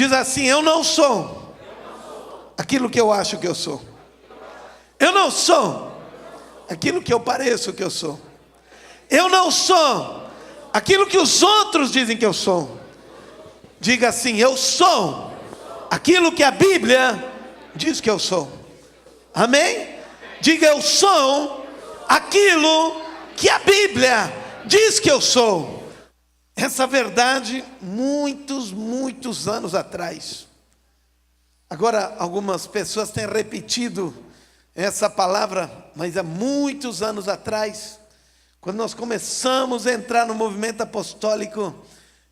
Diz assim: eu não sou aquilo que eu acho que eu sou. Eu não sou aquilo que eu pareço que eu sou. Eu não sou aquilo que os outros dizem que eu sou. Diga assim: eu sou aquilo que a Bíblia diz que eu sou. Amém? Diga: eu sou aquilo que a Bíblia diz que eu sou. Essa verdade, muitos anos atrás. Agora, algumas pessoas têm repetido essa palavra, mas há muitos anos atrás, quando nós começamos a entrar no movimento apostólico,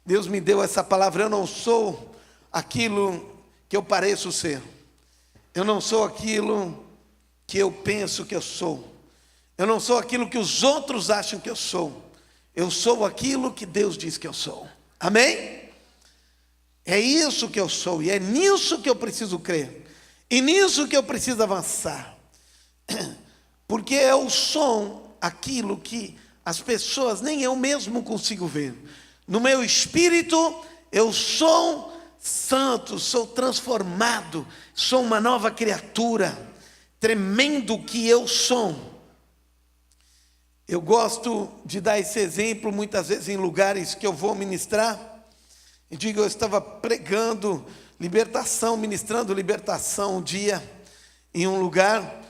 Deus me deu essa palavra: eu não sou aquilo que eu pareço ser. Eu não sou aquilo que eu penso que eu sou. Eu não sou aquilo que os outros acham que eu sou. Eu sou aquilo que Deus diz que eu sou. Amém? É isso que eu sou, e é nisso que eu preciso crer, e nisso que eu preciso avançar. Porque eu sou aquilo que as pessoas, nem eu mesmo consigo ver. No meu espírito, eu sou santo, sou transformado, sou uma nova criatura. Tremendo que eu sou. Eu gosto de dar esse exemplo muitas vezes em lugares que eu vou ministrar. E digo, eu estava pregando libertação, ministrando libertação um dia em um lugar,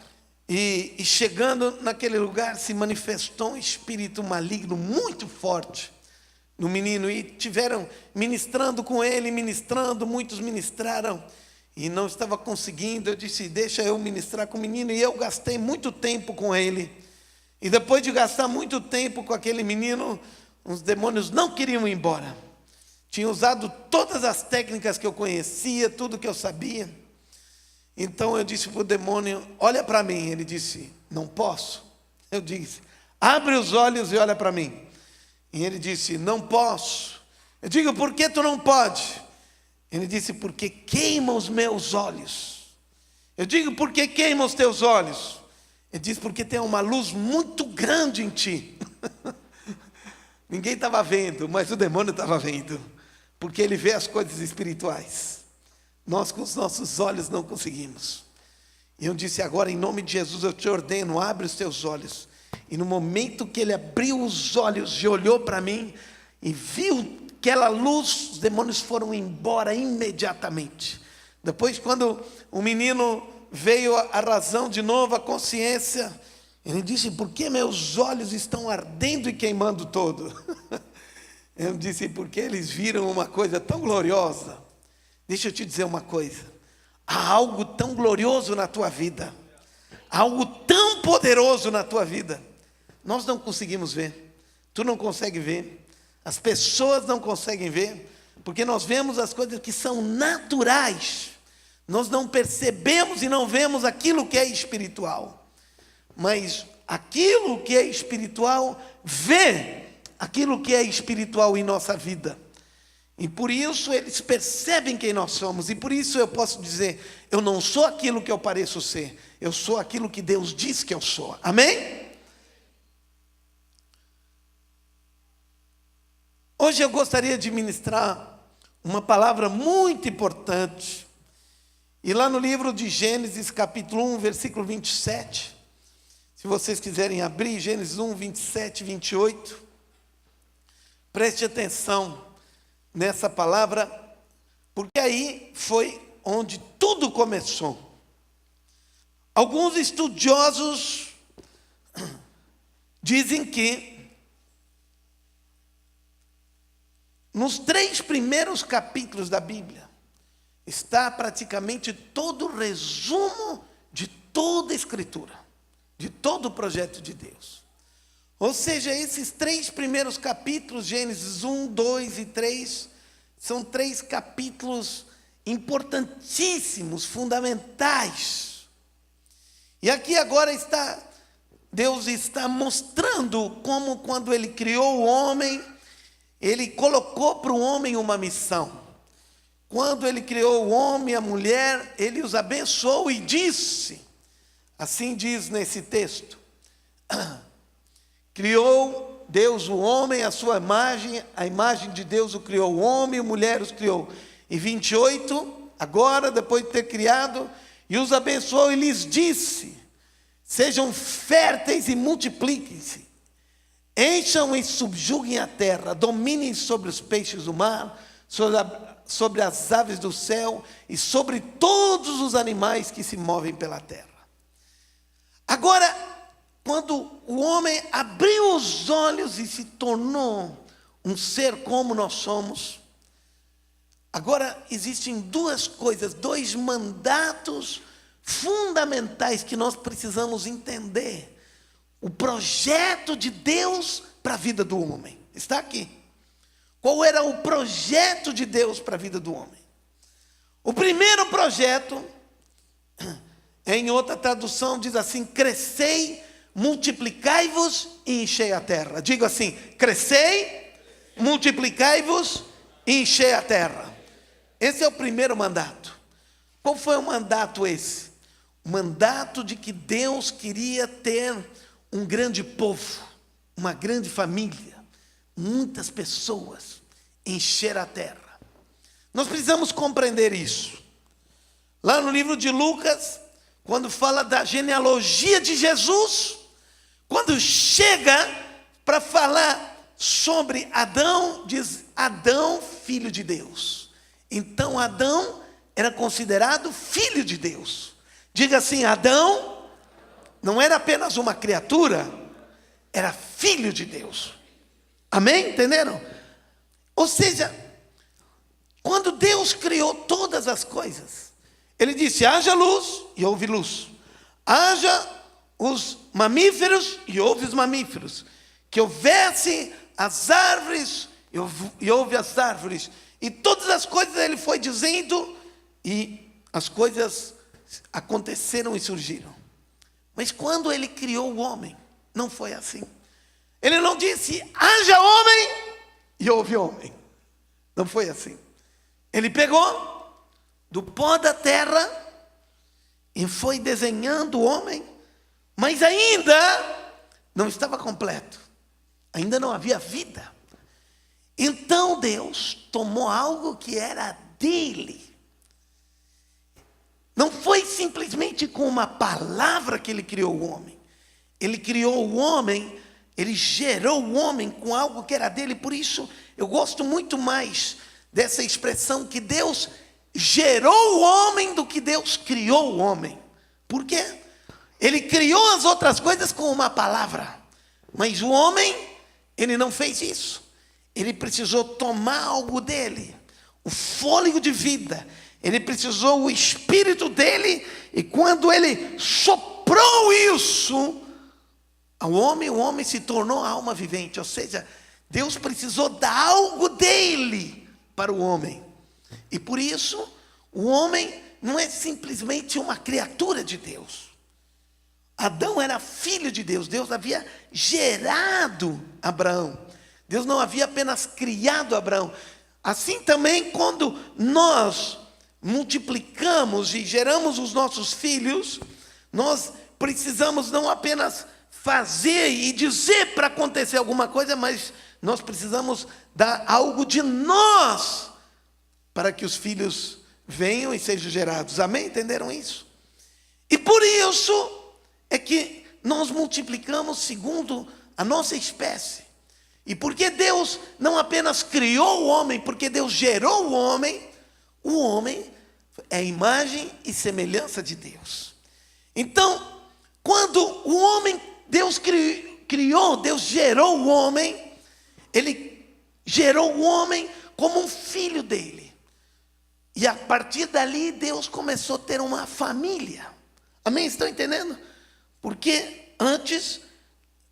e chegando naquele lugar se manifestou um espírito maligno muito forte no menino, e tiveram ministrando com ele, ministrando, muitos ministraram, e não estava conseguindo. Eu disse: deixa eu ministrar com o menino, e eu gastei muito tempo com ele. E depois de gastar muito tempo com aquele menino, os demônios não queriam ir embora. Tinha usado todas as técnicas que eu conhecia, tudo que eu sabia. Então eu disse para o demônio: olha para mim. Ele disse: não posso. Eu disse: abre os olhos e olha para mim. E ele disse: não posso. Eu digo: por que tu não pode? Ele disse: porque queima os meus olhos. Eu digo: por que queima os teus olhos? Ele disse: porque tem uma luz muito grande em ti. Ninguém estava vendo, mas o demônio estava vendo, porque ele vê as coisas espirituais. Nós com os nossos olhos não conseguimos. E eu disse: agora, em nome de Jesus, eu te ordeno, abre os teus olhos. E no momento que ele abriu os olhos e olhou para mim e viu aquela luz, os demônios foram embora imediatamente. Depois, quando o menino veio a razão de novo, a consciência, ele disse: por que meus olhos estão ardendo e queimando todo? Eu disse: porque eles viram uma coisa tão gloriosa. Deixa eu te dizer uma coisa: há algo tão glorioso na tua vida, há algo tão poderoso na tua vida. Nós não conseguimos ver, tu não consegue ver, as pessoas não conseguem ver, porque nós vemos as coisas que são naturais. Nós não percebemos e não vemos aquilo que é espiritual. Mas aquilo que é espiritual vê aquilo que é espiritual em nossa vida. E por isso eles percebem quem nós somos. E por isso eu posso dizer: eu não sou aquilo que eu pareço ser. Eu sou aquilo que Deus diz que eu sou. Amém? Hoje eu gostaria de ministrar uma palavra muito importante. E lá no livro de Gênesis, capítulo 1, versículo 27, se vocês quiserem abrir, Gênesis 1, 27 e 28, preste atenção nessa palavra, porque aí foi onde tudo começou. Alguns estudiosos dizem que nos 3 primeiros capítulos da Bíblia está praticamente todo o resumo de toda a Escritura, de todo o projeto de Deus. Ou seja, esses 3 primeiros capítulos, Gênesis 1, 2 e 3, são 3 capítulos importantíssimos, fundamentais. E aqui agora Deus está mostrando como, quando Ele criou o homem, Ele colocou para o homem uma missão. Quando Ele criou o homem e a mulher, Ele os abençoou e disse, assim diz nesse texto: criou Deus o homem à sua imagem, a imagem de Deus o criou, o homem e a mulher os criou. e 28, agora, depois de ter criado, e os abençoou e lhes disse: sejam férteis e multipliquem-se, encham e subjuguem a terra, dominem sobre os peixes do mar, sobre as aves do céu e sobre todos os animais que se movem pela terra. Agora, quando o homem abriu os olhos e se tornou um ser como nós somos, agora existem duas coisas, dois mandatos fundamentais que nós precisamos entender. O projeto de Deus para a vida do homem está aqui. Qual era o projeto de Deus para a vida do homem? O primeiro projeto, em outra tradução, diz assim: crescei, multiplicai-vos e enchei a terra. Digo assim: crescei, multiplicai-vos e enchei a terra. Esse é o primeiro mandato. Qual foi o mandato esse? O mandato de que Deus queria ter um grande povo, uma grande família, muitas pessoas, encher a terra. Nós precisamos compreender isso. Lá no livro de Lucas, quando fala da genealogia de Jesus, quando chega para falar sobre Adão, diz Adão, filho de Deus. Então Adão era considerado filho de Deus. Diga assim: Adão não era apenas uma criatura, era filho de Deus. Amém? Entenderam? Ou seja, quando Deus criou todas as coisas, Ele disse: haja luz, e houve luz. Haja os mamíferos, e houve os mamíferos. Que houvesse as árvores, e houve as árvores. E todas as coisas Ele foi dizendo, e as coisas aconteceram e surgiram. Mas quando Ele criou o homem, não foi assim. Ele não disse: haja homem, e houve homem. Não foi assim. Ele pegou do pó da terra e foi desenhando o homem, mas ainda não estava completo. Ainda não havia vida. Então Deus tomou algo que era dele. Não foi simplesmente com uma palavra que Ele criou o homem. Ele criou o homem, Ele gerou o homem com algo que era dele. Por isso eu gosto muito mais dessa expressão que Deus gerou o homem do que Deus criou o homem. Por quê? Ele criou as outras coisas com uma palavra, mas o homem, ele não fez isso. Ele precisou tomar algo dele, o fôlego de vida. Ele precisou o espírito dele, e quando ele soprou isso ao homem, o homem se tornou alma vivente. Ou seja, Deus precisou dar algo dele para o homem. E por isso, o homem não é simplesmente uma criatura de Deus. Adão era filho de Deus. Deus havia gerado Abraão. Deus não havia apenas criado Abraão. Assim também, quando nós multiplicamos e geramos os nossos filhos, nós precisamos não apenas fazer e dizer para acontecer alguma coisa, mas nós precisamos dar algo de nós para que os filhos venham e sejam gerados. Amém? Entenderam isso? E por isso é que nós multiplicamos segundo a nossa espécie. E porque Deus não apenas criou o homem, porque Deus gerou o homem é a imagem e semelhança de Deus. Então, quando o homem, Deus criou, Deus gerou o homem, Ele gerou o homem como um filho dele. E a partir dali, Deus começou a ter uma família. Amém? Estão entendendo? Porque antes,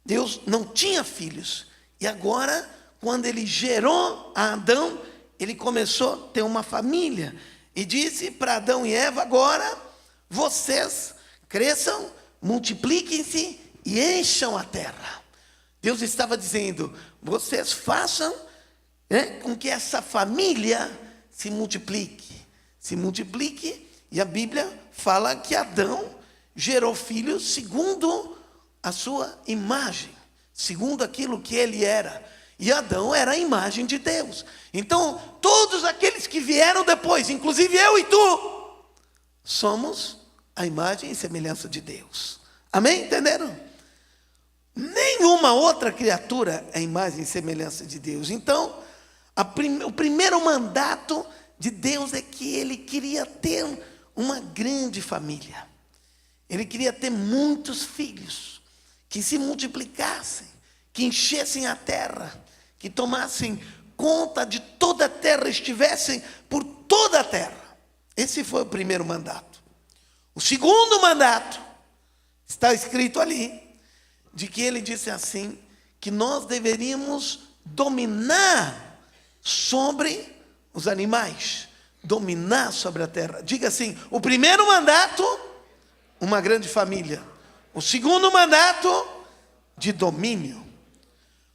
Deus não tinha filhos. E agora, quando Ele gerou a Adão, Ele começou a ter uma família. E disse para Adão e Eva: agora vocês cresçam, multipliquem-se e encham a terra. Deus estava dizendo: vocês façam com que essa família se multiplique. Se multiplique. E a Bíblia fala que Adão gerou filhos segundo a sua imagem, segundo aquilo que ele era. E Adão era a imagem de Deus. Então, todos aqueles que vieram depois, inclusive eu e tu, somos a imagem e semelhança de Deus. Amém? Entenderam? Nenhuma outra criatura é a imagem e semelhança de Deus. Então, o primeiro mandato de Deus é que Ele queria ter uma grande família. Ele queria ter muitos filhos, que se multiplicassem, que enchessem a terra, que tomassem conta de toda a terra, estivessem por toda a terra. Esse foi o primeiro mandato. O segundo mandato, está escrito ali, de que ele disse assim, que nós deveríamos dominar sobre os animais, dominar sobre a terra. Diga assim, o primeiro mandato, uma grande família. O segundo mandato, de domínio.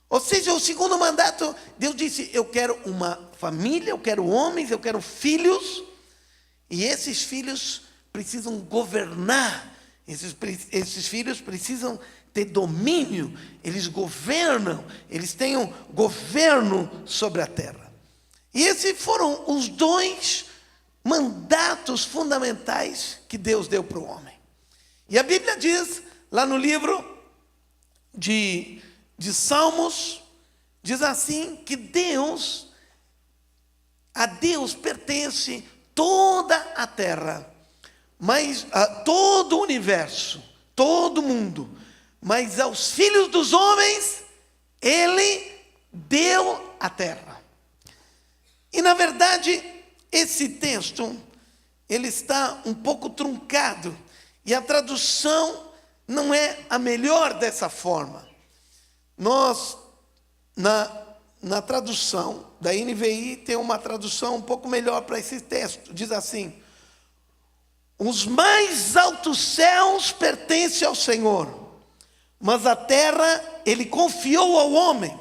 Ou seja, o segundo mandato, Deus disse, eu quero uma família, eu quero homens, eu quero filhos, e esses filhos precisam governar, esses filhos precisam ter domínio, eles governam, eles têm um governo sobre a terra. E esses foram os dois mandatos fundamentais que Deus deu para o homem. E a Bíblia diz, lá no livro de Salmos, diz assim, que a Deus pertence toda a terra, mas a todo o universo, todo o mundo, mas aos filhos dos homens, Ele deu a terra. E na verdade, esse texto, ele está um pouco truncado, e a tradução não é a melhor dessa forma. Nós, na tradução da NVI, tem uma tradução um pouco melhor para esse texto. Diz assim, os mais altos céus pertencem ao Senhor, mas a terra Ele confiou ao homem.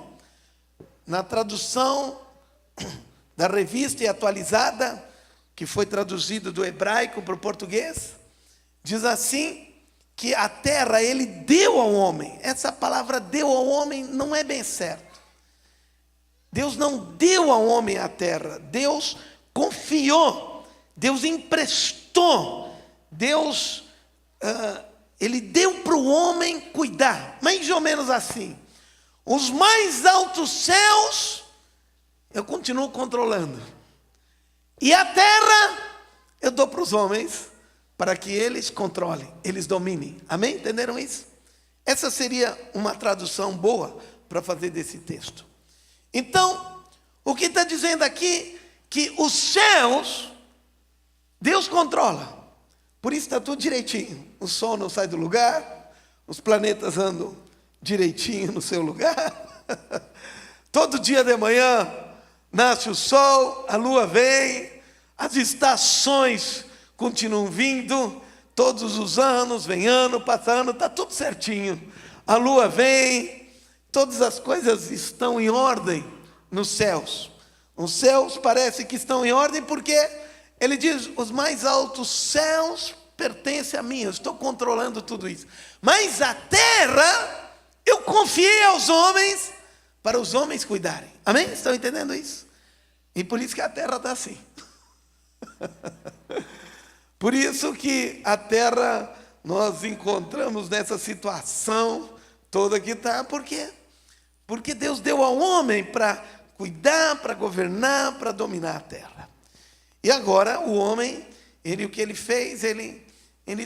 Na tradução da Revista e Atualizada, que foi traduzido do hebraico para o português, diz assim, que a terra Ele deu ao homem. Essa palavra deu ao homem não é bem certo. Deus não deu ao homem a terra. Deus confiou. Deus emprestou. Deus, Ele deu para o homem cuidar. Mais ou menos assim. Os mais altos céus, eu continuo controlando. E a terra, eu dou para os homens, para que eles controlem, eles dominem. Amém? Entenderam isso? Essa seria uma tradução boa para fazer desse texto. Então, o que está dizendo aqui, que os céus, Deus controla. Por isso está tudo direitinho. O sol não sai do lugar, os planetas andam direitinho no seu lugar. Todo dia de manhã nasce o sol, a lua vem, as estações continuam vindo, todos os anos, vem ano, passa ano, está tudo certinho. A lua vem, todas as coisas estão em ordem nos céus. Os céus parece que estão em ordem porque ele diz, os mais altos céus pertencem a mim, eu estou controlando tudo isso. Mas a terra, eu confiei aos homens, para os homens cuidarem. Amém? Estão entendendo isso? E por isso que a terra está assim. Por isso que a terra, nós encontramos nessa situação toda que está. Por quê? Porque Deus deu ao homem para cuidar, para governar, para dominar a terra. E agora o homem, o que ele fez, ele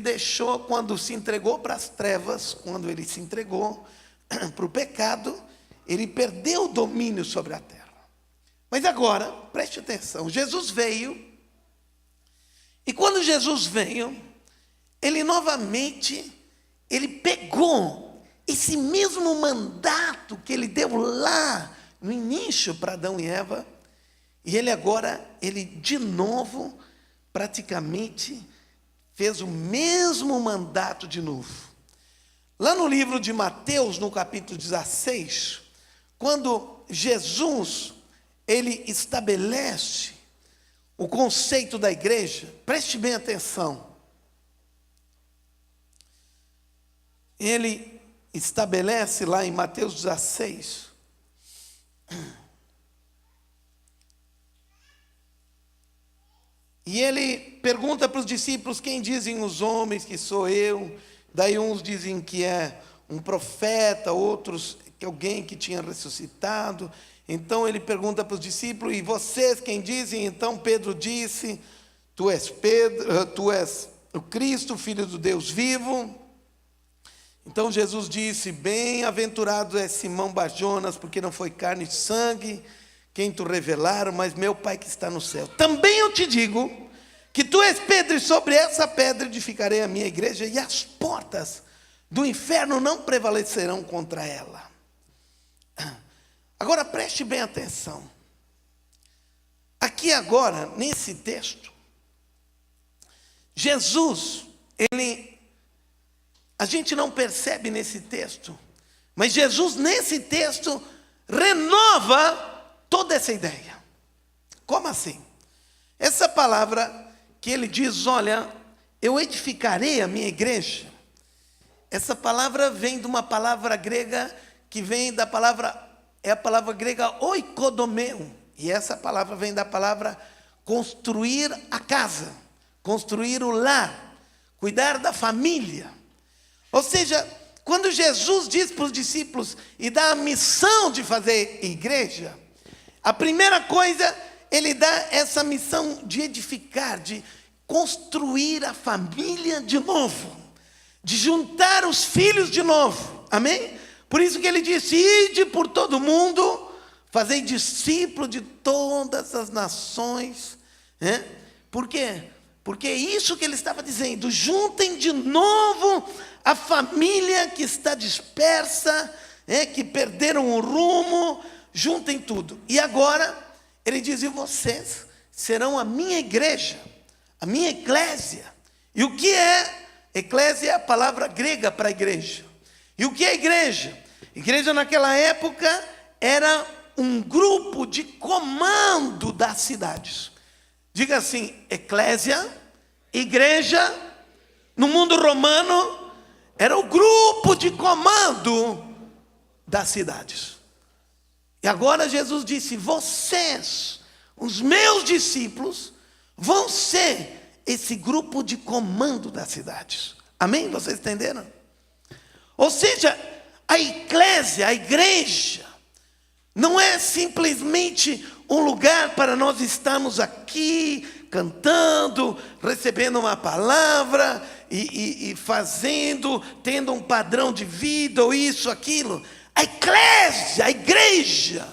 deixou, quando se entregou para as trevas, quando ele se entregou para o pecado, ele perdeu o domínio sobre a terra. Mas agora, preste atenção, Jesus veio. E quando Jesus veio, ele novamente, ele pegou esse mesmo mandato que ele deu lá no início para Adão e Eva, e ele de novo, praticamente, fez o mesmo mandato de novo. Lá no livro de Mateus, no capítulo 16, quando Jesus, ele estabelece o conceito da igreja, preste bem atenção. Ele estabelece lá em Mateus 16, E ele pergunta para os discípulos: quem dizem os homens que sou eu? Daí uns dizem que é um profeta, outros que alguém que tinha ressuscitado. Então ele pergunta para os discípulos: e vocês quem dizem? Então Pedro disse: tu és Pedro, tu és o Cristo, filho do Deus vivo. Então Jesus disse: bem-aventurado é Simão Barjonas, porque não foi carne e sangue quem tu revelaram, mas meu Pai que está no céu. Também eu te digo que tu és Pedro, e sobre essa pedra edificarei a minha igreja, e as portas do inferno não prevalecerão contra ela. Agora preste bem atenção. Aqui agora, nesse texto, Jesus, a gente não percebe nesse texto, mas Jesus nesse texto renova toda essa ideia. Como assim? Essa palavra que ele diz: olha, eu edificarei a minha igreja. Essa palavra vem de uma palavra grega que vem da palavra, é a palavra grega oikodomeu. E essa palavra vem da palavra construir a casa, construir o lar, cuidar da família. Ou seja, quando Jesus diz para os discípulos e dá a missão de fazer igreja, a primeira coisa, ele dá essa missão de edificar, de construir a família de novo, de juntar os filhos de novo, amém? Por isso que ele disse: ide por todo mundo, fazei discípulo de todas as nações. Por quê? Porque é isso que ele estava dizendo: juntem de novo a família que está dispersa, que perderam o rumo, juntem tudo. E agora, ele diz: e vocês serão a minha igreja, a minha eclésia. E o que é? Eclésia é a palavra grega para igreja. E o que é igreja? Igreja naquela época era um grupo de comando das cidades. Diga assim: eclésia, igreja, no mundo romano, era o grupo de comando das cidades. E agora Jesus disse: vocês, os meus discípulos, vão ser esse grupo de comando das cidades. Amém? Vocês entenderam? Ou seja, a eclésia, a igreja, não é simplesmente um lugar para nós estarmos aqui cantando, recebendo uma palavra e fazendo, tendo um padrão de vida ou isso, aquilo. A eclésia, a igreja,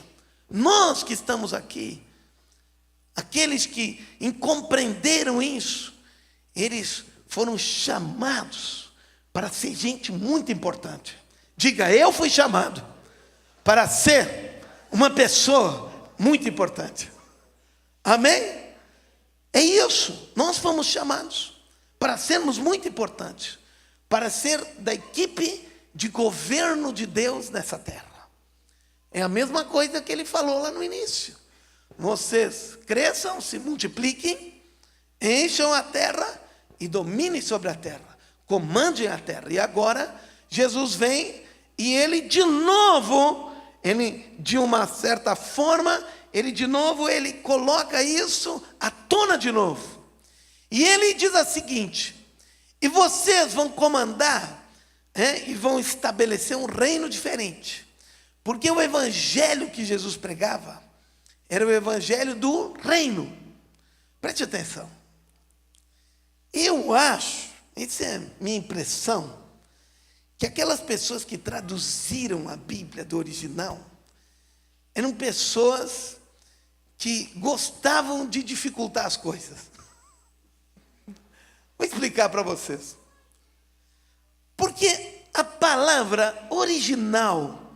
nós que estamos aqui, aqueles que compreenderam isso, eles foram chamados para ser gente muito importante. Diga: eu fui chamado para ser uma pessoa muito importante. Amém? É isso, nós fomos chamados para sermos muito importantes, para ser da equipe de governo de Deus nessa terra. É a mesma coisa que ele falou lá no início: vocês cresçam, se multipliquem, encham a terra e dominem sobre a terra, comandem a terra. E agora Jesus vem e ele de novo, de uma certa forma, ele coloca isso à tona de novo. E ele diz o seguinte: e vocês vão comandar, e vão estabelecer um reino diferente. Porque o evangelho que Jesus pregava era o evangelho do reino. Preste atenção. Eu acho, essa é a minha impressão, que aquelas pessoas que traduziram a Bíblia do original eram pessoas que gostavam de dificultar as coisas. Vou explicar para vocês. Porque a palavra original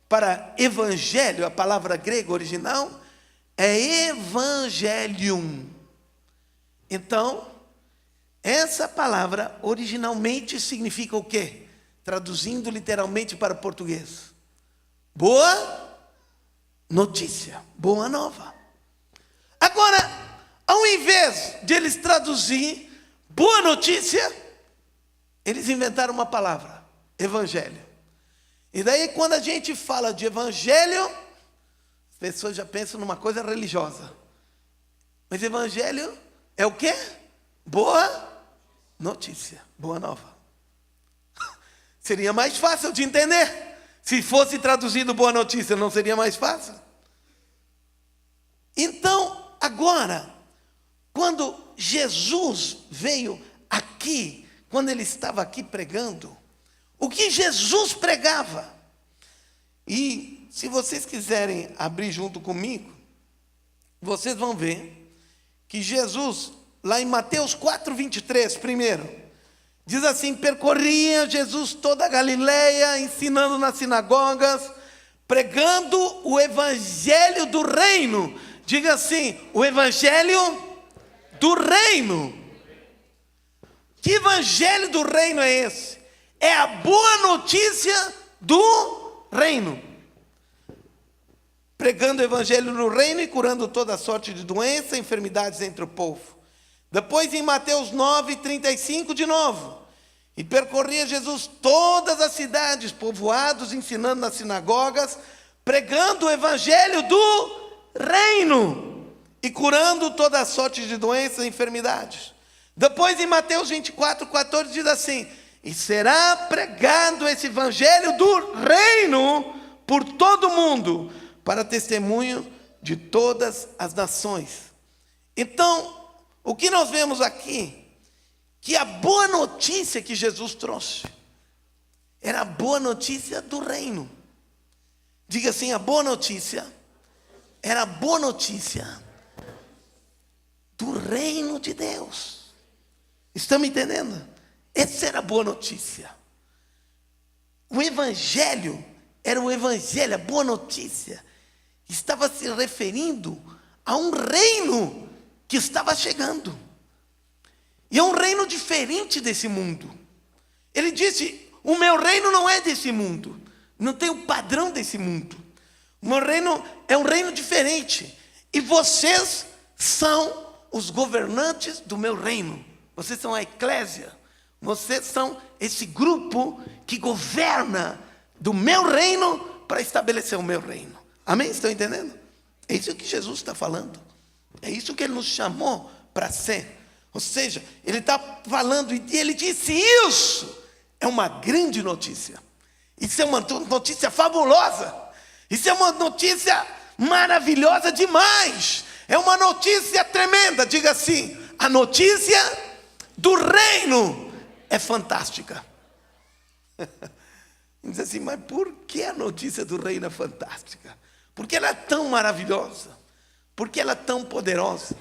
para evangelho, a palavra grega original, é evangelium. Então, essa palavra originalmente significa o quê? Traduzindo literalmente para o português: boa notícia, boa nova. Agora, ao invés de eles traduzir boa notícia, eles inventaram uma palavra: evangelho. E daí, quando a gente fala de evangelho, pessoas já pensam numa coisa religiosa. Mas evangelho é o quê? Boa notícia, boa nova. Seria mais fácil de entender. Se fosse traduzido boa notícia, não seria mais fácil? Então, agora, quando Jesus veio aqui, quando ele estava aqui pregando, o que Jesus pregava? E se vocês quiserem abrir junto comigo, vocês vão ver que Jesus, lá em Mateus 4:23, primeiro, diz assim: percorria Jesus toda a Galileia, ensinando nas sinagogas, pregando o evangelho do reino. Diga assim: o evangelho do reino. Que evangelho do reino é esse? É a boa notícia do reino. Pregando o evangelho do reino e curando toda sorte de doença e enfermidades entre o povo. Depois em Mateus 9:35 de novo. E percorria Jesus todas as cidades, povoados, ensinando nas sinagogas, pregando o evangelho do reino e curando toda sorte de doenças e enfermidades. Depois em Mateus 24:14 diz assim: e será pregado esse evangelho do reino por todo o mundo, para testemunho de todas as nações. Então, o que nós vemos aqui? Que a boa notícia que Jesus trouxe era a boa notícia do reino. Diga assim: a boa notícia era a boa notícia do reino de Deus. Estão me entendendo? Essa era a boa notícia. O evangelho era o evangelho, a boa notícia. Estava se referindo a um reino que estava chegando. E é um reino diferente desse mundo. Ele disse: o meu reino não é desse mundo. Não tem o padrão desse mundo. O meu reino é um reino diferente. E vocês são os governantes do meu reino. Vocês são a eclésia. Vocês são esse grupo que governa do meu reino para estabelecer o meu reino. Amém? Estão entendendo? É isso que Jesus está falando. É isso que ele nos chamou para ser. Ou seja, ele está falando e ele disse: isso é uma grande notícia. Isso é uma notícia fabulosa. Isso é uma notícia maravilhosa demais. É uma notícia tremenda. Diga assim: a notícia do reino é fantástica. Diz assim: mas por que a notícia do reino é fantástica? Porque ela é tão maravilhosa. Porque ela é tão poderosa.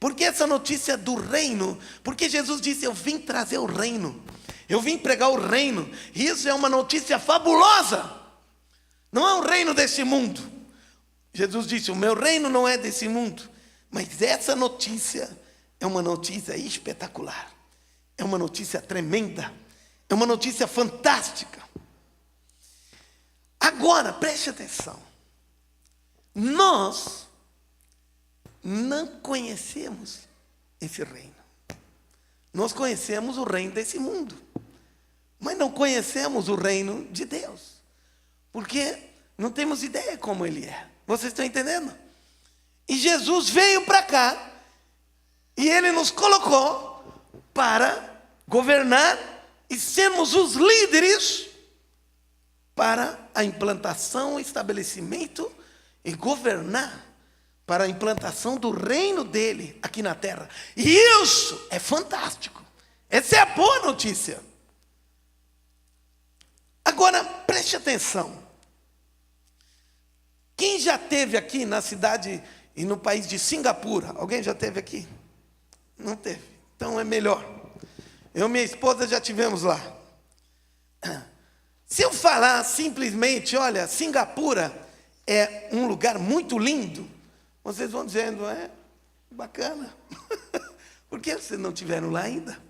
Porque essa notícia do reino, porque Jesus disse: eu vim trazer o reino, eu vim pregar o reino. E isso é uma notícia fabulosa. Não é um reino desse mundo. Jesus disse: o meu reino não é desse mundo. Mas essa notícia é uma notícia espetacular. É uma notícia tremenda. É uma notícia fantástica. Agora, preste atenção. Nós não conhecemos esse reino. Nós conhecemos o reino desse mundo, mas não conhecemos o reino de Deus, porque não temos ideia como ele é. Vocês estão entendendo? E Jesus veio para cá e ele nos colocou para governar e sermos os líderes para a implantação, estabelecimento e governar para a implantação do reino dele aqui na terra. E isso é fantástico. Essa é a boa notícia. Agora, preste atenção. Quem já esteve aqui na cidade e no país de Singapura? Alguém já esteve aqui? Não teve. Então é melhor. Eu e minha esposa já estivemos lá. Se eu falar simplesmente: olha, Singapura é um lugar muito lindo, vocês vão dizendo: é bacana. Por que vocês não estiveram lá ainda?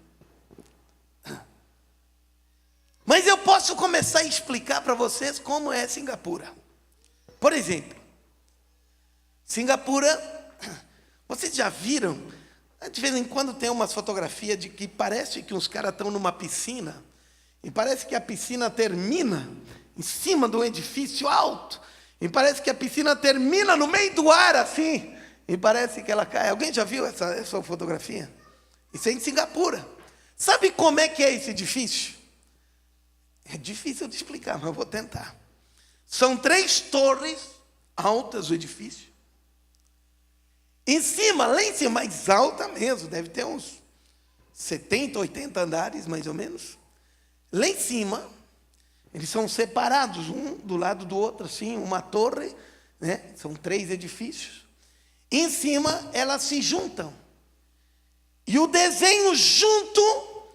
Mas eu posso começar a explicar para vocês como é Singapura. Por exemplo, Singapura, vocês já viram? De vez em quando tem umas fotografias de que parece que os caras estão numa piscina, e parece que a piscina termina em cima de um edifício alto, E parece que a piscina termina no meio do ar, assim. E parece que ela cai. Alguém já viu essa fotografia? Isso é em Singapura. Sabe como é que é esse edifício? É difícil de explicar, mas eu vou tentar. São 3 torres altas o edifício. Em cima, lá em cima, mais alta mesmo, deve ter uns 70, 80 andares, mais ou menos. Lá em cima, eles são separados, um do lado do outro, assim, uma torre, né? São 3 edifícios. Em cima, elas se juntam. E o desenho junto,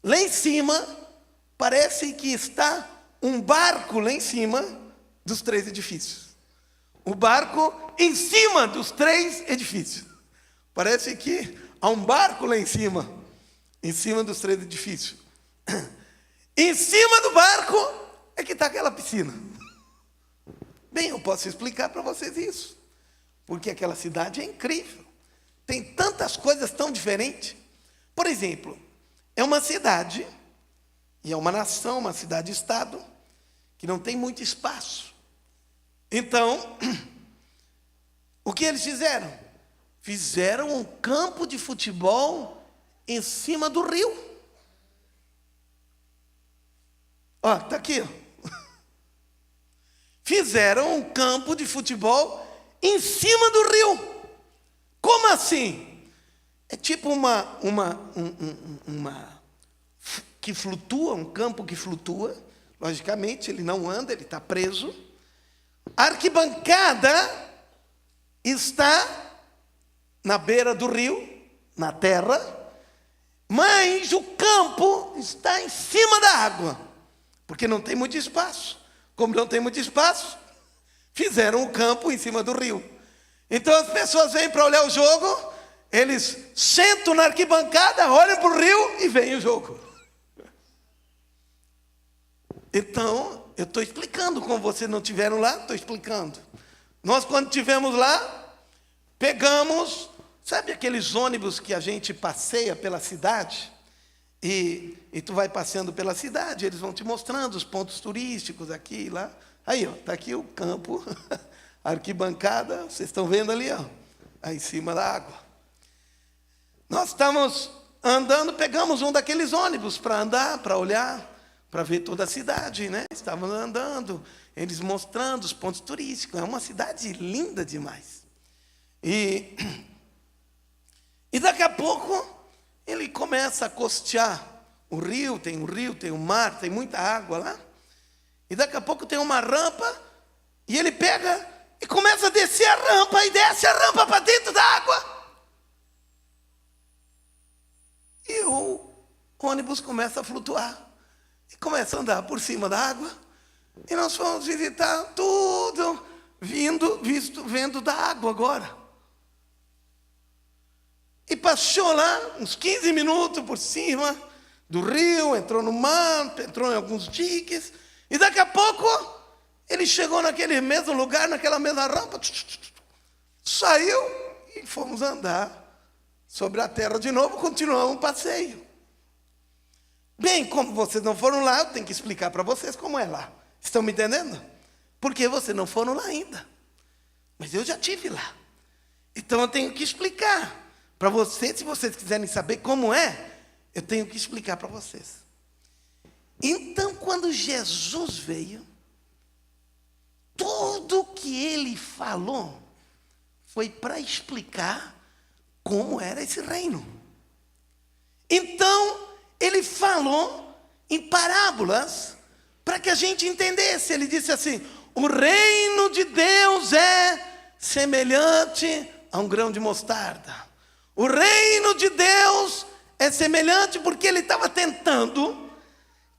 lá em cima, parece que está um barco lá em cima dos 3 edifícios. O barco em cima dos 3 edifícios. Parece que há um barco lá em cima dos 3 edifícios. Em cima do barco é que está aquela piscina. Bem, eu posso explicar para vocês isso. Porque aquela cidade é incrível. Tem tantas coisas tão diferentes. Por exemplo, é uma cidade, e é uma nação, uma cidade-estado, que não tem muito espaço. Então, o que eles fizeram? Fizeram um campo de futebol em cima do rio. Ó, está aqui. Ó. Fizeram um campo de futebol em cima do rio. Como assim? É tipo que flutua, um campo que flutua. Logicamente, ele não anda, ele está preso. A arquibancada está na beira do rio, na terra, mas o campo está em cima da água, porque não tem muito espaço. Como não tem muito espaço, fizeram o campo em cima do rio. Então as pessoas vêm para olhar o jogo, eles sentam na arquibancada, olham para o rio e veem o jogo. Então, eu estou explicando, como vocês não estiveram lá, estou explicando. Nós, quando estivemos lá, pegamos, sabe aqueles ônibus que a gente passeia pela cidade? E tu vai passeando pela cidade, eles vão te mostrando os pontos turísticos aqui e lá. Aí, ó, está aqui o campo, a arquibancada, vocês estão vendo ali, ó, aí em cima da água. Nós estávamos andando, pegamos um daqueles ônibus para andar, para olhar, para ver toda a cidade, né? Estávamos andando, eles mostrando os pontos turísticos. É uma cidade linda demais. E daqui a pouco ele começa a costear o rio, tem o mar, tem muita água lá. E daqui a pouco tem uma rampa, e ele pega e começa a descer a rampa, e desce a rampa para dentro da água. E o ônibus começa a flutuar, e começa a andar por cima da água. E nós fomos visitar tudo, vendo da água agora. E passou lá uns 15 minutos por cima do rio, entrou no mar, entrou em alguns diques, e daqui a pouco ele chegou naquele mesmo lugar, naquela mesma rampa, saiu e fomos andar sobre a terra de novo, continuamos o passeio. Bem, como vocês não foram lá, eu tenho que explicar para vocês como é lá. Estão me entendendo? Porque vocês não foram lá ainda. Mas eu já estive lá. Então eu tenho que explicar para vocês, se vocês quiserem saber como é, eu tenho que explicar para vocês. Então, quando Jesus veio, tudo que ele falou foi para explicar como era esse reino. Então, ele falou em parábolas para que a gente entendesse. Ele disse assim: o reino de Deus é semelhante a um grão de mostarda. O reino de Deus é semelhante, porque ele estava tentando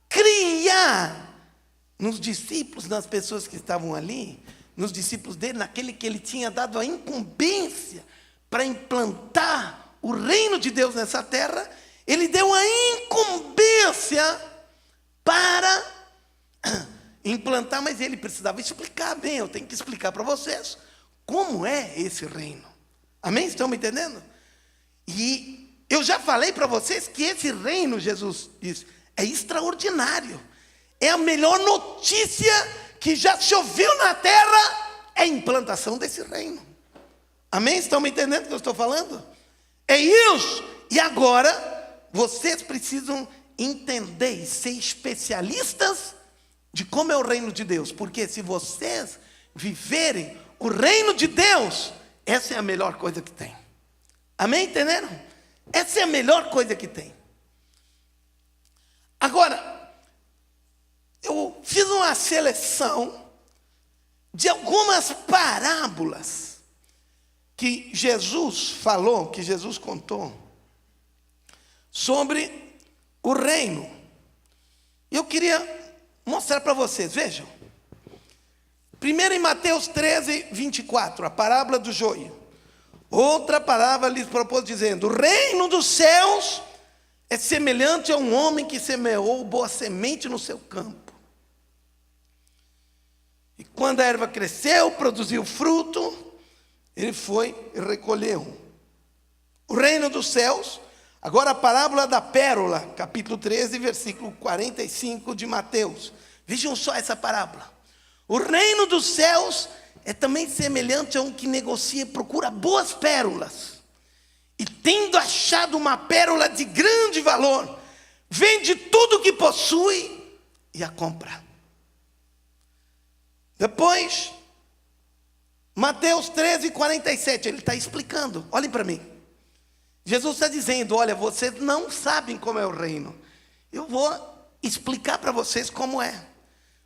criar nos discípulos, nas pessoas que estavam ali, nos discípulos dele, naquele que ele tinha dado a incumbência para implantar o reino de Deus nessa terra. Ele deu a incumbência para implantar, mas ele precisava explicar bem. Eu tenho que explicar para vocês como é esse reino. Amém? Estão me entendendo? E eu já falei para vocês que esse reino, Jesus disse, é extraordinário. É a melhor notícia que já se ouviu na terra é a implantação desse reino. Amém? Estão me entendendo o que eu estou falando? É isso. E agora, vocês precisam entender e ser especialistas de como é o reino de Deus. Porque se vocês viverem o reino de Deus, essa é a melhor coisa que tem. Amém? Entenderam? Essa é a melhor coisa que tem. Agora, eu fiz uma seleção de algumas parábolas que Jesus falou, que Jesus contou sobre o reino. Eu queria mostrar para vocês, vejam. Primeiro em Mateus 13, 24, a parábola do joio. Outra parábola lhes propôs dizendo: o reino dos céus é semelhante a um homem que semeou boa semente no seu campo. E quando a erva cresceu, produziu fruto, ele foi e recolheu. O reino dos céus, agora a parábola da pérola, capítulo 13, versículo 45 de Mateus. Vejam só essa parábola. O reino dos céus é também semelhante a um que negocia e procura boas pérolas. E tendo achado uma pérola de grande valor, vende tudo o que possui e a compra. Depois, Mateus 13, 47, ele está explicando, olhem para mim. Jesus está dizendo: olha, vocês não sabem como é o reino. Eu vou explicar para vocês como é,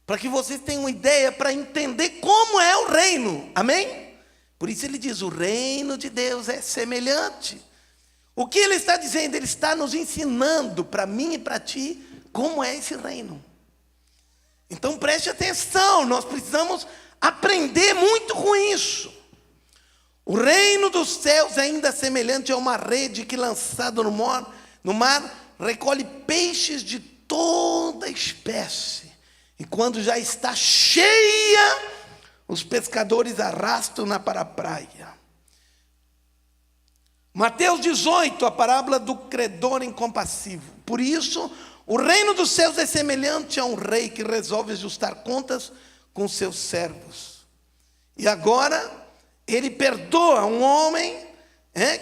para que vocês tenham uma ideia, para entender como é o reino, amém? Por isso ele diz: o reino de Deus é semelhante. O que ele está dizendo? Ele está nos ensinando, para mim e para ti, como é esse reino. Então preste atenção, nós precisamos aprender muito com isso. O reino dos céus é ainda semelhante a uma rede que, lançada no mar, recolhe peixes de toda espécie. E quando já está cheia, os pescadores arrastam-na para a praia. Mateus 18, a parábola do credor incompassivo. Por isso, o reino dos céus é semelhante a um rei que resolve ajustar contas com seus servos. E agora, ele perdoa um homem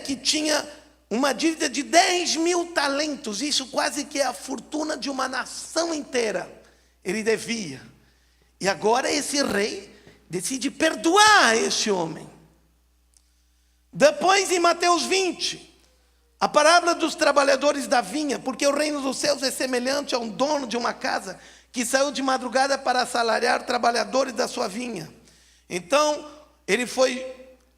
que tinha uma dívida de 10.000 talentos. Isso quase que é a fortuna de uma nação inteira. Ele devia. E agora esse rei decide perdoar esse homem. Depois em Mateus 20, a parábola dos trabalhadores da vinha, porque o reino dos céus é semelhante a um dono de uma casa que saiu de madrugada para assalariar trabalhadores da sua vinha. Então, ele foi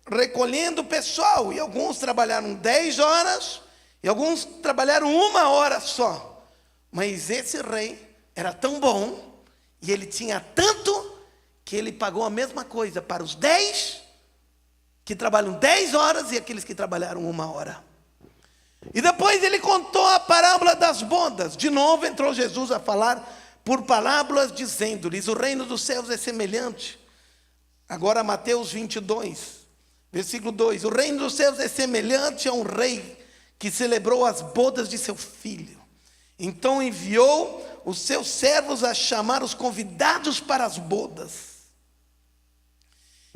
recolhendo o pessoal, e alguns trabalharam 10 horas, e alguns trabalharam 1 hora só. Mas esse rei era tão bom, e ele tinha tanto, que ele pagou a mesma coisa para os 10 que trabalham 10 horas e aqueles que trabalharam 1 hora. E depois ele contou a parábola das bodas. De novo entrou Jesus a falar por parábolas, dizendo-lhes: o reino dos céus é semelhante. Agora Mateus 22, versículo 2. O reino dos céus é semelhante a um rei que celebrou as bodas de seu filho. Então enviou os seus servos a chamar os convidados para as bodas.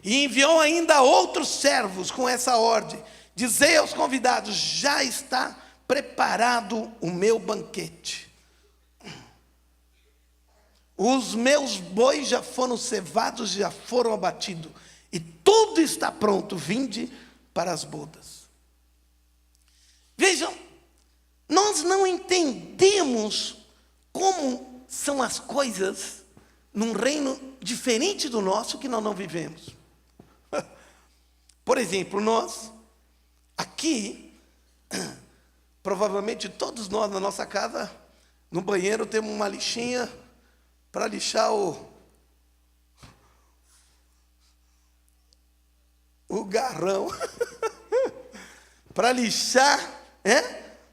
E enviou ainda outros servos com essa ordem: dizei aos convidados: já está preparado o meu banquete. Os meus bois já foram cevados, já foram abatidos, e tudo está pronto, vinde para as bodas. Vejam, nós não entendemos como são as coisas num reino diferente do nosso que nós não vivemos. Por exemplo, nós, aqui, provavelmente todos nós na nossa casa, no banheiro temos uma lixinha para lixar o garrão, para lixar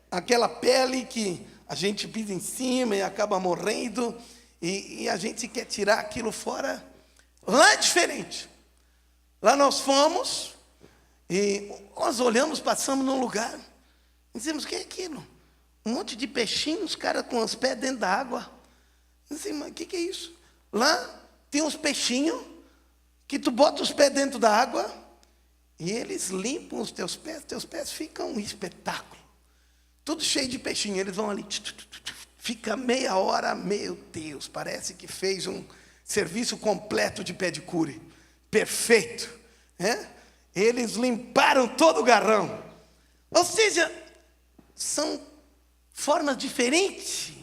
aquela pele que a gente pisa em cima e acaba morrendo, e a gente quer tirar aquilo fora. Lá é diferente. Lá nós fomos e nós olhamos, passamos num lugar, e dizemos: o que é aquilo? Um monte de peixinhos, cara com os pés dentro da água. Assim, mas o que é isso? Lá tem uns peixinhos que tu bota os pés dentro da água e eles limpam os teus pés ficam um espetáculo. Tudo cheio de peixinho, eles vão ali, fica meia hora, meu Deus, parece que fez um serviço completo de pedicure, perfeito, né? Eles limparam todo o garrão. Ou seja, são formas diferentes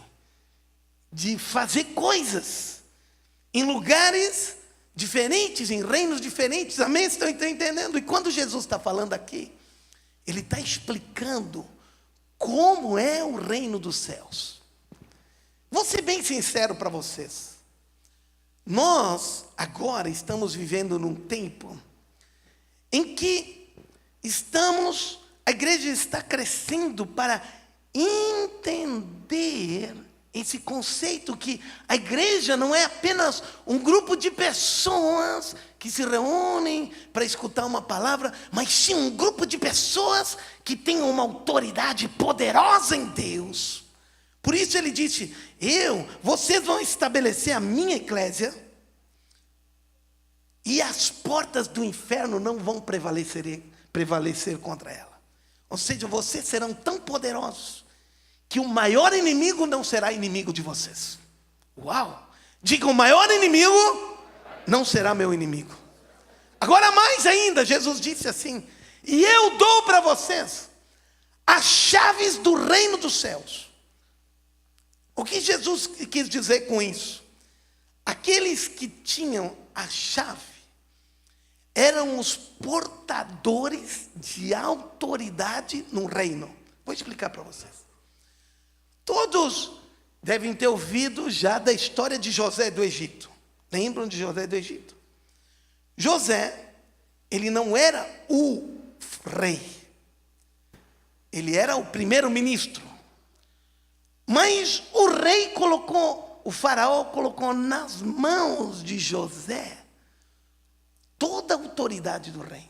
de fazer coisas, em lugares diferentes, em reinos diferentes, amém? Estão entendendo? E quando Jesus está falando aqui, Ele está explicando como é o reino dos céus. Vou ser bem sincero para vocês. Nós agora estamos vivendo num tempo em que a igreja está crescendo para entender esse conceito que a igreja não é apenas um grupo de pessoas que se reúnem para escutar uma palavra, mas sim um grupo de pessoas que têm uma autoridade poderosa em Deus. Por isso ele disse, vocês vão estabelecer a minha eclésia e as portas do inferno não vão prevalecer contra ela. Ou seja, vocês serão tão poderosos que o maior inimigo não será inimigo de vocês. Uau! Diga, o maior inimigo não será meu inimigo. Agora mais ainda, Jesus disse assim, e eu dou para vocês as chaves do reino dos céus. O que Jesus quis dizer com isso? Aqueles que tinham a chave eram os portadores de autoridade no reino. Vou explicar para vocês. Todos devem ter ouvido já da história de José do Egito. Lembram de José do Egito? José, ele não era o rei. Ele era o primeiro-ministro. Mas o faraó colocou nas mãos de José toda a autoridade do reino.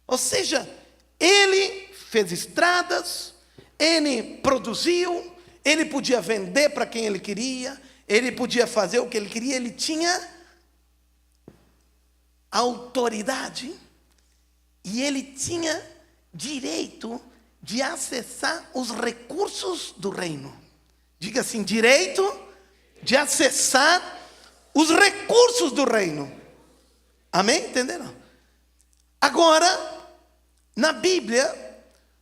Ou seja, ele fez estradas, ele produziu, ele podia vender para quem ele queria, ele podia fazer o que ele queria, ele tinha autoridade e ele tinha direito de acessar os recursos do reino. Diga assim, direito de acessar os recursos do reino. Amém? Entenderam? Agora, na Bíblia,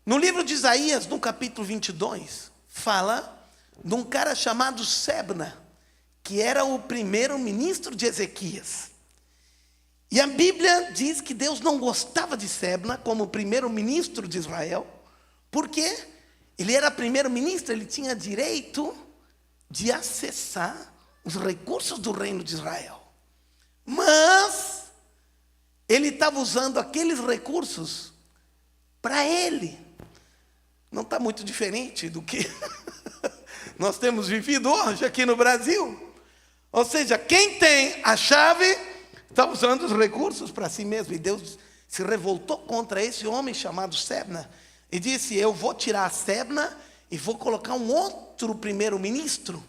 no livro de Isaías, no capítulo 22, fala de um cara chamado Sebna, que era o primeiro-ministro de Ezequias. E a Bíblia diz que Deus não gostava de Sebna como primeiro-ministro de Israel, porque ele era primeiro-ministro, ele tinha direito de acessar os recursos do reino de Israel. Mas ele estava usando aqueles recursos para ele. Não está muito diferente do que nós temos vivido hoje aqui no Brasil. Ou seja, quem tem a chave está usando os recursos para si mesmo. E Deus se revoltou contra esse homem chamado Sebna e disse, eu vou tirar a Sebna e vou colocar um outro primeiro-ministro.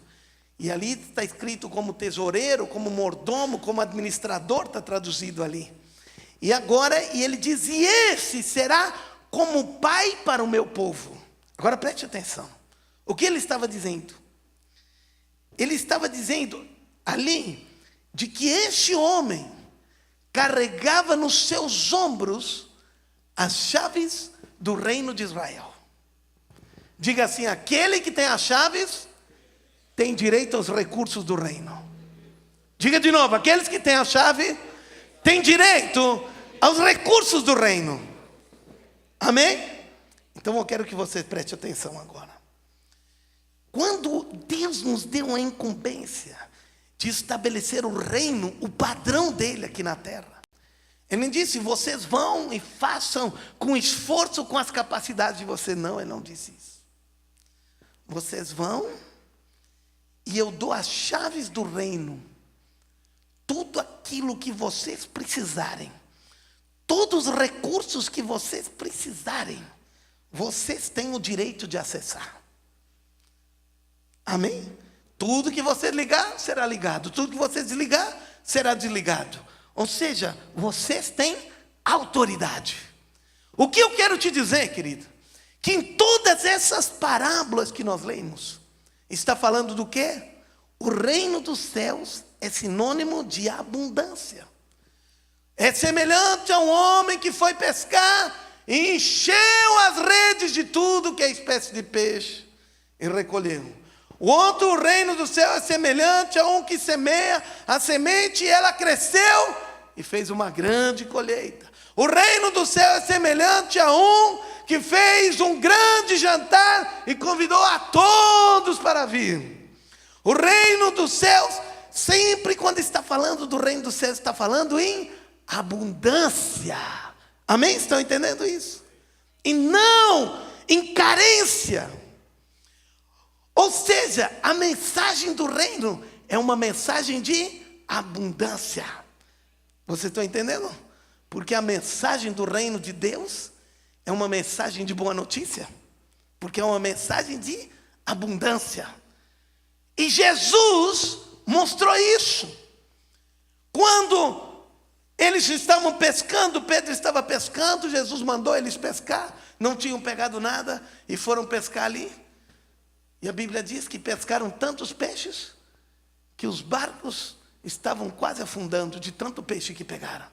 E ali está escrito como tesoureiro, como mordomo, como administrador, está traduzido ali. E agora, ele diz, e esse será como pai para o meu povo. Agora preste atenção. O que ele estava dizendo? Ele estava dizendo ali de que este homem carregava nos seus ombros as chaves do reino de Israel. Diga assim, aquele que tem as chaves tem direito aos recursos do reino. Diga de novo, aqueles que têm a chave têm direito aos recursos do reino. Amém? Então eu quero que você preste atenção agora. Quando Deus nos deu a incumbência de estabelecer o reino, o padrão dele aqui na terra, ele disse, vocês vão e façam com esforço, com as capacidades de vocês. Não, ele não disse isso. Vocês vão e eu dou as chaves do reino. Tudo aquilo que vocês precisarem, todos os recursos que vocês precisarem, vocês têm o direito de acessar. Amém? Tudo que você ligar, será ligado. Tudo que você desligar, será desligado. Ou seja, vocês têm autoridade. O que eu quero te dizer, querido? Que em todas essas parábolas que nós lemos, está falando do quê? O reino dos céus é sinônimo de abundância. É semelhante a um homem que foi pescar e encheu as redes de tudo que é espécie de peixe e recolheu. O outro reino do céu é semelhante a um que semeia a semente e ela cresceu e fez uma grande colheita. O reino do céu é semelhante a um que fez um grande jantar e convidou a todos para vir. O reino dos céus, sempre quando está falando do reino dos céus, está falando em abundância. Amém? Estão entendendo isso? E não em carência. Ou seja, a mensagem do reino é uma mensagem de abundância. Vocês estão entendendo? Porque a mensagem do reino de Deus é uma mensagem de boa notícia. Porque é uma mensagem de abundância. E Jesus mostrou isso. Quando eles estavam pescando, Pedro estava pescando, Jesus mandou eles pescar, não tinham pegado nada e foram pescar ali. E a Bíblia diz que pescaram tantos peixes que os barcos estavam quase afundando de tanto peixe que pegaram.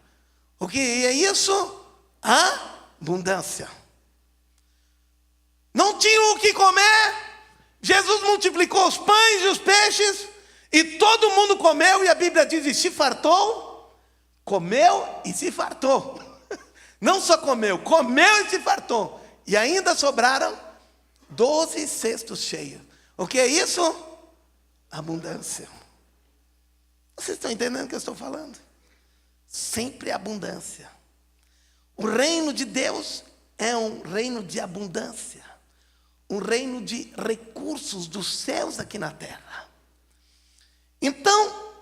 O que é isso? Abundância. Não tinham o que comer, Jesus multiplicou os pães e os peixes e todo mundo comeu, e a Bíblia diz, e se fartou, comeu e se fartou. Não só comeu, comeu e se fartou. E ainda sobraram 12 cestos cheios. O que é isso? Abundância. Vocês estão entendendo o que eu estou falando? Sempre abundância. O reino de Deus é um reino de abundância. Um reino de recursos dos céus aqui na terra. Então,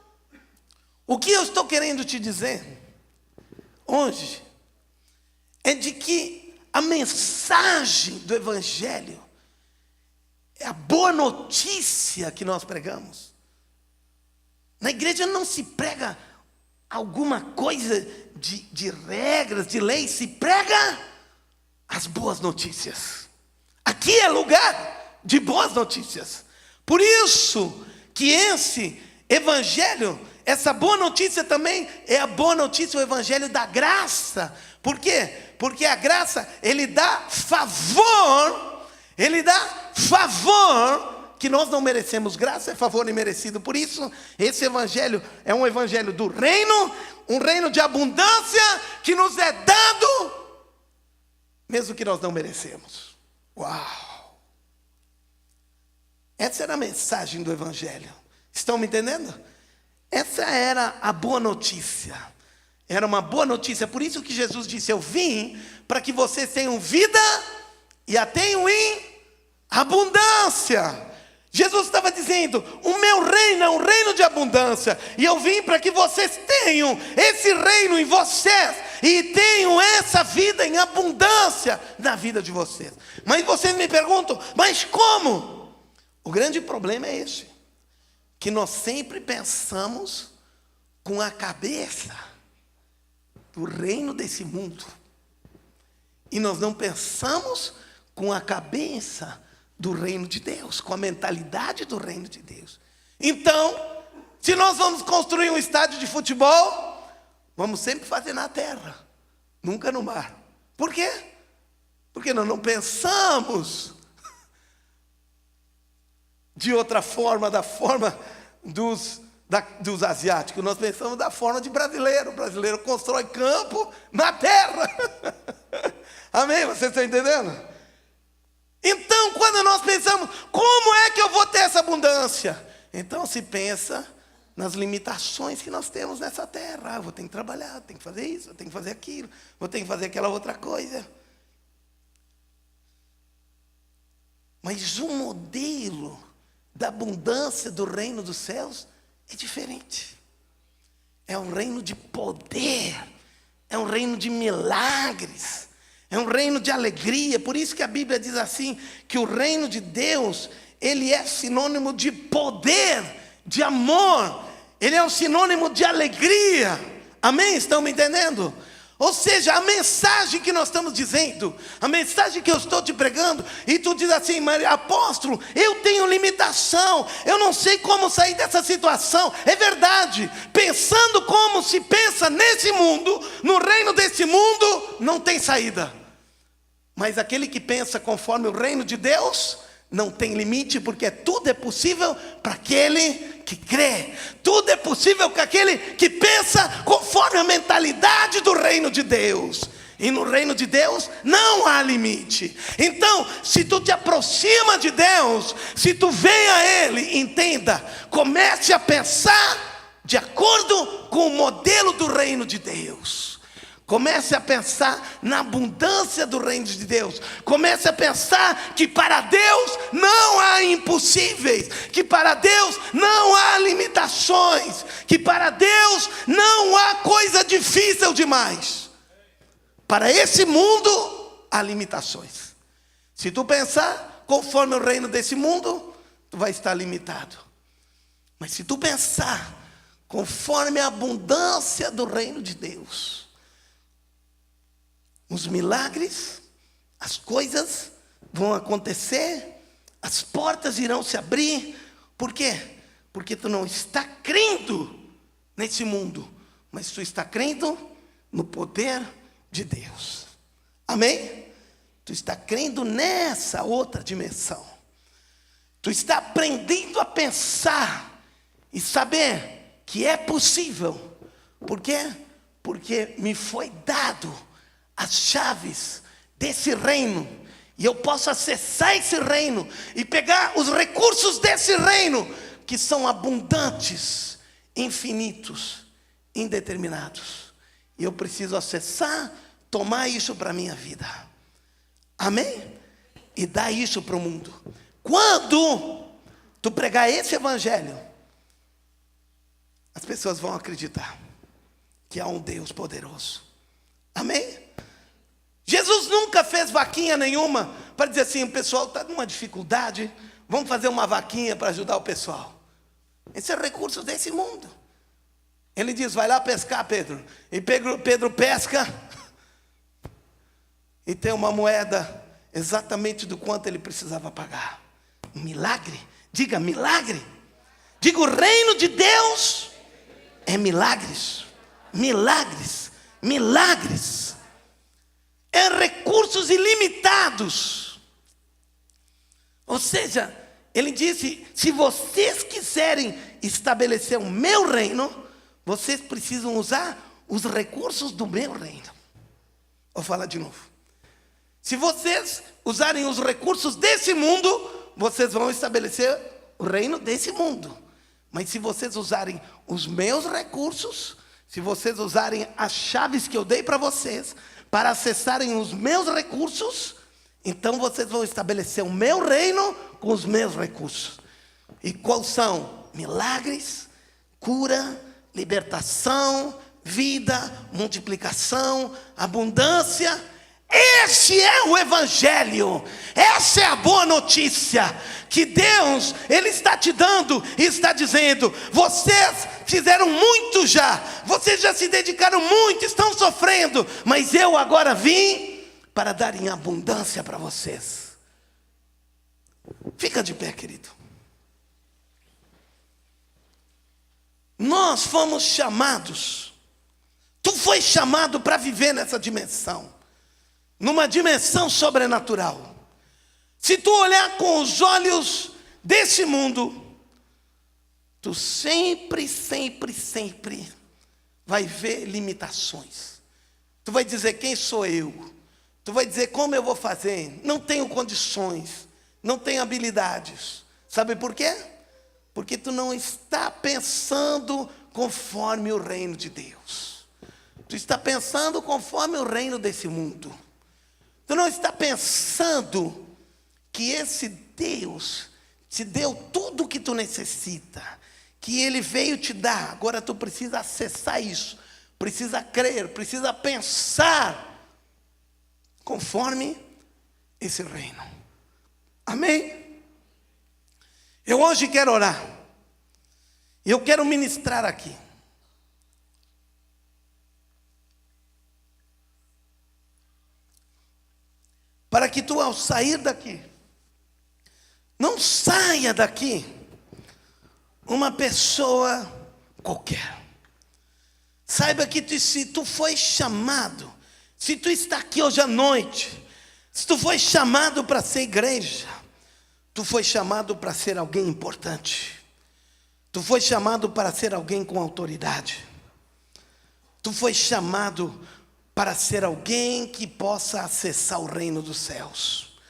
o que eu estou querendo te dizer hoje é de que a mensagem do Evangelho é a boa notícia que nós pregamos. Na igreja não se prega alguma coisa de regras, de leis, se prega as boas notícias. Aqui é lugar de boas notícias. Por isso que esse Evangelho, essa boa notícia também é a boa notícia, o Evangelho da graça. Por quê? Porque a graça, ele dá favor que nós não merecemos. Graça é favor imerecido. Por isso, esse Evangelho é um Evangelho do reino, um reino de abundância que nos é dado, mesmo que nós não merecemos. Uau! Essa era a mensagem do Evangelho. Estão me entendendo? Essa era a boa notícia. Era uma boa notícia. Por isso que Jesus disse, eu vim para que vocês tenham vida e a tenham em abundância. Jesus estava dizendo, o meu reino é um reino de abundância, e eu vim para que vocês tenham esse reino em vocês, e tenham essa vida em abundância na vida de vocês. Mas vocês me perguntam, mas como? O grande problema é esse, que nós sempre pensamos com a cabeça do reino desse mundo, e nós não pensamos com a cabeça do reino de Deus, com a mentalidade do reino de Deus. Então, se nós vamos construir um estádio de futebol, vamos sempre fazer na terra, nunca no mar. Por quê? Porque nós não pensamos de outra forma, da forma dos asiáticos. Nós pensamos da forma de brasileiro. O brasileiro constrói campo na terra. Amém? Vocês estão entendendo? Então, quando nós pensamos, como é que eu vou ter essa abundância? Então se pensa nas limitações que nós temos nessa terra. Eu vou ter que trabalhar, tenho que fazer isso, eu tenho que fazer aquilo, vou ter que fazer aquela outra coisa. Mas o modelo da abundância do reino dos céus é diferente. É um reino de poder, é um reino de milagres, é um reino de alegria. Por isso que a Bíblia diz assim, que o reino de Deus, ele é sinônimo de poder, de amor ele é um sinônimo de alegria. Amém? Estão me entendendo? Ou seja, a mensagem que nós estamos dizendo, a mensagem que eu estou te pregando, e tu diz assim, mas apóstolo, eu tenho limitação, eu não sei como sair dessa situação. É verdade, pensando como se pensa nesse mundo, no reino desse mundo, não tem saída. Mas aquele que pensa conforme o reino de Deus, não tem limite, porque tudo é possível para aquele que crê. Tudo é possível para aquele que pensa conforme a mentalidade do reino de Deus. E no reino de Deus não há limite. Então, se tu te aproxima de Deus, se tu vem a Ele, entenda, comece a pensar de acordo com o modelo do reino de Deus. Comece a pensar na abundância do reino de Deus. Comece a pensar que para Deus não há impossíveis, que para Deus não há limitações, que para Deus não há coisa difícil demais. Para esse mundo há limitações. Se tu pensar conforme o reino desse mundo, tu vai estar limitado. Mas se tu pensar conforme a abundância do reino de Deus, os milagres, as coisas vão acontecer, as portas irão se abrir. Por quê? Porque tu não está crendo nesse mundo, mas tu está crendo no poder de Deus. Amém? Tu está crendo nessa outra dimensão. Tu está aprendendo a pensar e saber que é possível. Por quê? Porque me foi dado as chaves desse reino, e eu posso acessar esse reino e pegar os recursos desse reino, que são abundantes, infinitos, indeterminados. E eu preciso acessar, tomar isso para a minha vida. Amém? E dar isso para o mundo. Quando tu pregar esse evangelho, as pessoas vão acreditar que há um Deus poderoso. Amém? Jesus nunca fez vaquinha nenhuma para dizer assim, o pessoal está numa dificuldade, vamos fazer uma vaquinha para ajudar o pessoal. Esse é recurso desse mundo. Ele diz, vai lá pescar, Pedro. E Pedro pesca, e tem uma moeda exatamente do quanto ele precisava pagar. Um milagre. Diga milagre. Diga, o reino de Deus é milagres. Milagres. Milagres. É recursos ilimitados. Ou seja, ele disse, se vocês quiserem estabelecer o meu reino, vocês precisam usar os recursos do meu reino. Vou falar de novo. Se vocês usarem os recursos desse mundo, vocês vão estabelecer o reino desse mundo. Mas se vocês usarem os meus recursos, se vocês usarem as chaves que eu dei para vocês, para acessarem os meus recursos, então vocês vão estabelecer o meu reino com os meus recursos. E quais são? Milagres, cura, libertação, vida, multiplicação, abundância. Esse é o evangelho. Essa é a boa notícia que Deus, Ele está te dando e está dizendo, vocês fizeram muito já, vocês já se dedicaram muito, estão sofrendo, mas eu agora vim para dar em abundância para vocês. Fica de pé, querido. Nós fomos chamados, tu foi chamado para viver nessa dimensão, numa dimensão sobrenatural. Se tu olhar com os olhos desse mundo, tu sempre vai ver limitações. Tu vai dizer, quem sou eu? Tu vai dizer, como eu vou fazer? Não tenho condições, não tenho habilidades. Sabe por quê? Porque tu não está pensando conforme o reino de Deus. Tu está pensando conforme o reino desse mundo. Tu não está pensando que esse Deus te deu tudo o que tu necessita, que Ele veio te dar. Agora tu precisa acessar isso, precisa crer, precisa pensar conforme esse reino. Amém? Eu hoje quero orar, Eu quero ministrar aqui. Para que tu, ao sair daqui, não saia daqui uma pessoa qualquer. Saiba que se tu foi chamado, se tu está aqui hoje à noite, se tu foi chamado para ser igreja, tu foi chamado para ser alguém importante. Tu foi chamado para ser alguém com autoridade. Tu foi chamado para ser alguém que possa acessar o reino dos céus.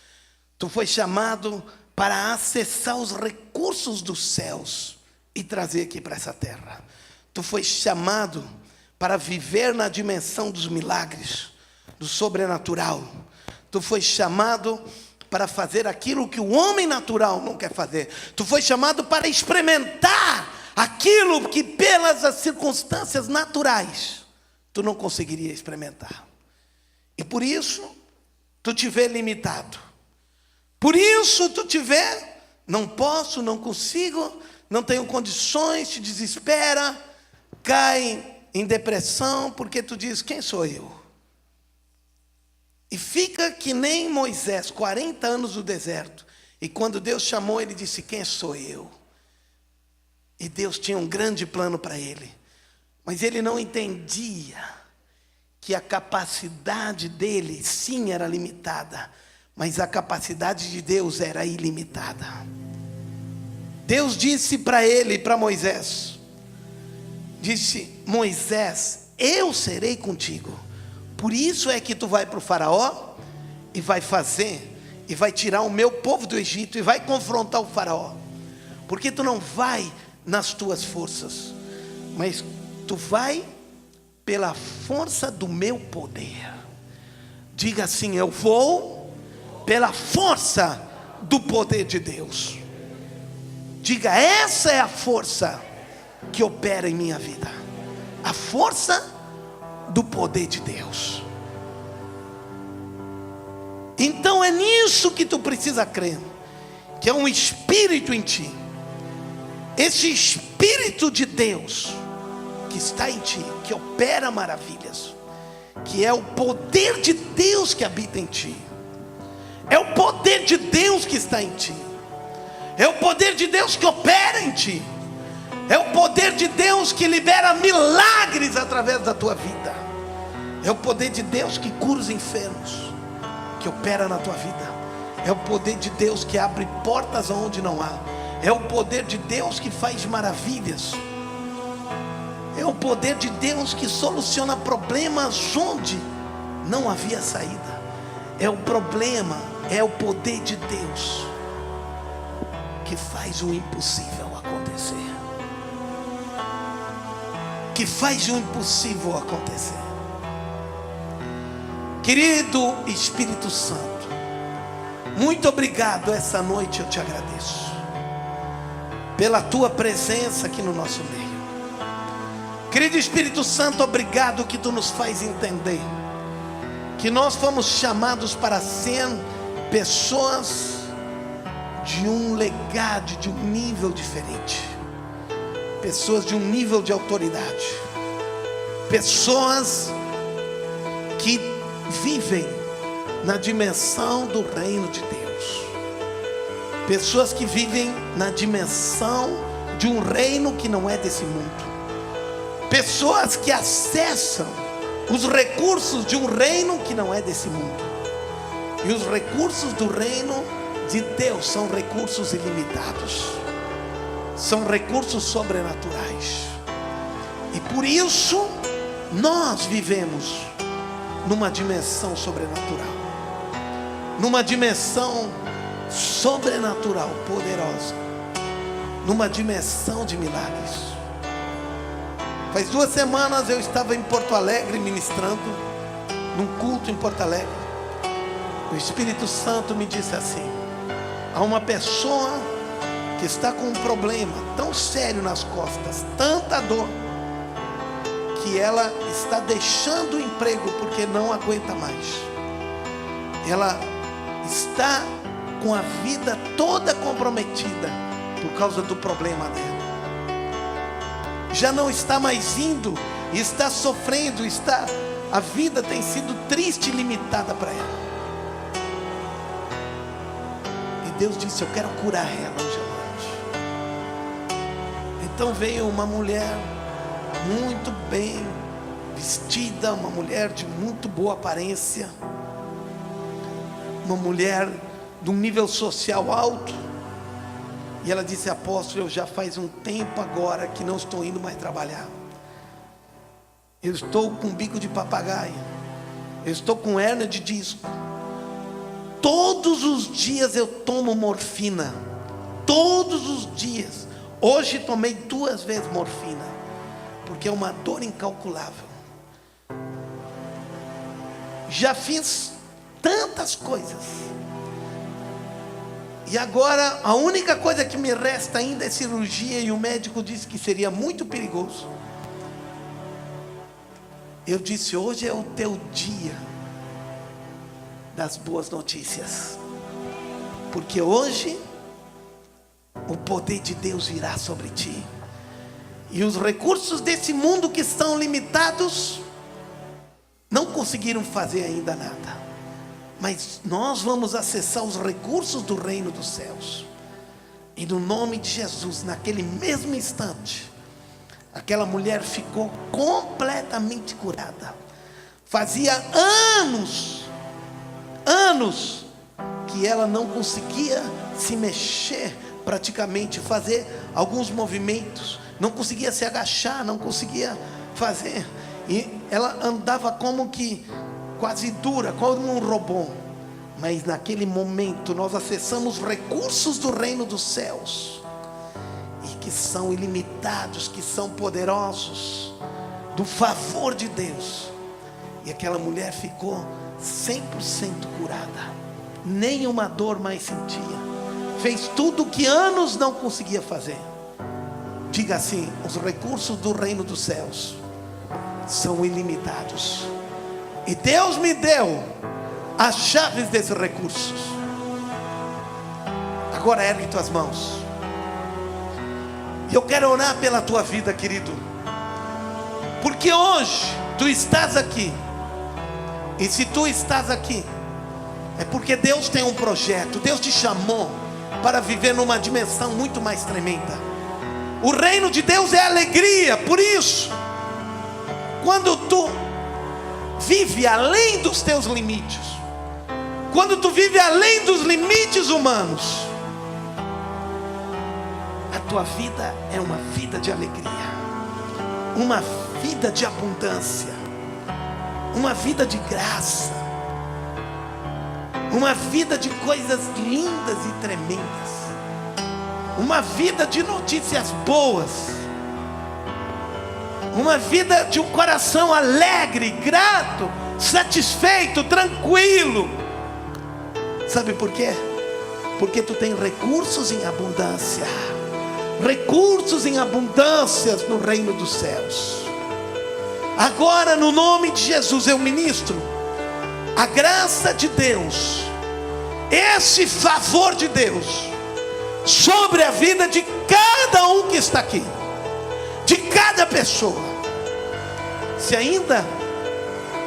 Tu foi chamado para acessar os recursos dos céus e trazer aqui para essa terra. Tu foi chamado para viver na dimensão dos milagres, do sobrenatural. Tu foi chamado para fazer aquilo que o homem natural não quer fazer. Tu foi chamado para experimentar aquilo que pelas circunstâncias naturais tu não conseguiria experimentar. E por isso tu te vê limitado. Por isso tu te vê, não posso, não consigo, não tenho condições, te desespera, cai em depressão, porque tu diz, quem sou eu? E fica que nem Moisés, 40 anos no deserto. E quando Deus chamou, ele disse, quem sou eu? E Deus tinha um grande plano para ele. Mas ele não entendia que a capacidade dele, sim, era limitada. Mas a capacidade de Deus era ilimitada. Deus disse para ele, para Moisés, disse, Moisés, eu serei contigo. Por isso é que tu vai para o faraó e vai fazer, e vai tirar o meu povo do Egito e vai confrontar o faraó. Porque tu não vai nas tuas forças, mas tu vai pela força do meu poder. Diga assim, eu vou pela força do poder de Deus. Diga, essa é a força que opera em minha vida. A força do poder de Deus. Então é nisso que tu precisa crer, que é um espírito em ti. Esse espírito de Deus que está em ti, que opera maravilhas, que é o poder de Deus que habita em ti. É o poder de Deus que está em ti. É o poder de Deus que opera em ti. É o poder de Deus que libera milagres através da tua vida. É o poder de Deus que cura os enfermos, que opera na tua vida. É o poder de Deus que abre portas onde não há. É o poder de Deus que faz maravilhas. É o poder de Deus que soluciona problemas onde não havia saída. É o problema, é o poder de Deus que faz o impossível acontecer. Que faz o impossível acontecer. Querido Espírito Santo, muito obrigado. Essa noite eu te agradeço pela tua presença aqui no nosso meio. Querido Espírito Santo, obrigado que tu nos faz entender que nós fomos chamados para ser pessoas de um legado, de um nível diferente. Pessoas de um nível de autoridade. Pessoas que vivem na dimensão do reino de Deus. Pessoas que vivem na dimensão de um reino que não é desse mundo. Pessoas que acessam os recursos de um reino que não é desse mundo. E os recursos do reino de Deus são recursos ilimitados. São recursos sobrenaturais. E por isso nós vivemos numa dimensão sobrenatural. Numa dimensão sobrenatural, poderosa. Numa dimensão de milagres. Faz 2 semanas eu estava em Porto Alegre ministrando, num culto em Porto Alegre. O Espírito Santo me disse assim: há uma pessoa que está com um problema tão sério nas costas, tanta dor, que ela está deixando o emprego porque não aguenta mais. Ela está com a vida toda comprometida por causa do problema dela. já não está mais indo, e está sofrendo, a vida tem sido triste e limitada para ela. E Deus disse: eu quero curar ela hoje à noite. Então veio uma mulher muito bem vestida, uma mulher de muito boa aparência, uma mulher de um nível social alto, e ela disse: apóstolo, eu já faz um tempo agora que não estou indo mais trabalhar. Eu estou com bico de papagaio, eu estou com hérnia de disco. Todos os dias eu tomo morfina, todos os dias. Hoje tomei 2 vezes morfina, porque é uma dor incalculável. Já fiz tantas coisas, e agora a única coisa que me resta ainda é cirurgia, e o médico disse que seria muito perigoso. Eu disse: hoje é o teu dia das boas notícias, porque hoje o poder de Deus virá sobre ti, e os recursos desse mundo que estão limitados não conseguiram fazer ainda nada, mas nós vamos acessar os recursos do reino dos céus. E no nome de Jesus, naquele mesmo instante, aquela mulher ficou completamente curada. Fazia anos que ela não conseguia se mexer, praticamente fazer alguns movimentos, não conseguia se agachar, não conseguia fazer, e ela andava como que quase dura, como um robô. Mas naquele momento nós acessamos recursos do reino dos céus, e que são ilimitados, que são poderosos, do favor de Deus. E aquela mulher ficou 100% curada, nenhuma dor mais sentia, fez tudo o que anos não conseguia fazer. Diga assim: os recursos do reino dos céus são ilimitados, e Deus me deu as chaves desses recursos. Agora ergue tuas mãos, e eu quero orar pela tua vida, querido, porque hoje tu estás aqui, e se tu estás aqui, é porque Deus tem um projeto. Deus te chamou para viver numa dimensão muito mais tremenda. O reino de Deus é alegria. Por isso, quando tu vive além dos teus limites, quando tu vive além dos limites humanos, a tua vida é uma vida de alegria, uma vida de abundância, uma vida de graça, uma vida de coisas lindas e tremendas, uma vida de notícias boas, uma vida de um coração alegre, grato, satisfeito, tranquilo. Sabe por quê? Porque tu tem recursos em abundância, recursos em abundâncias no reino dos céus. Agora, no nome de Jesus, eu ministro a graça de Deus, esse favor de Deus, sobre a vida de cada um que está aqui, de cada pessoa. Se ainda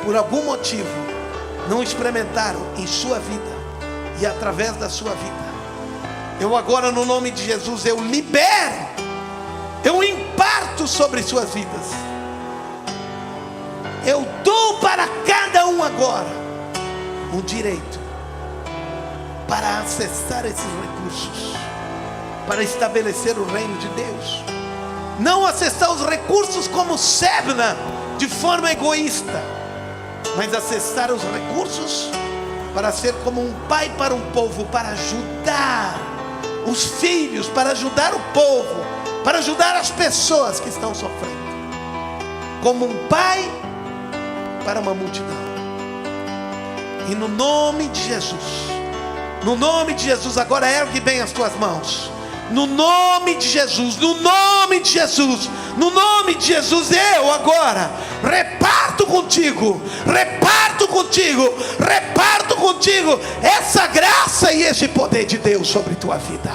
por algum motivo não experimentaram em sua vida e através da sua vida, eu agora, no nome de Jesus, eu libero, eu imparto sobre suas vidas, eu dou para cada um agora um direito para acessar esses recursos, para estabelecer o reino de Deus. Não acessar os recursos como Sebna, de forma egoísta, mas acessar os recursos para ser como um pai para um povo, para ajudar os filhos, para ajudar o povo, para ajudar as pessoas que estão sofrendo, como um pai para uma multidão. E no nome de Jesus, agora ergue bem as tuas mãos. No nome de Jesus, no nome de Jesus, no nome de Jesus, eu agora reparto contigo essa graça e esse poder de Deus sobre tua vida.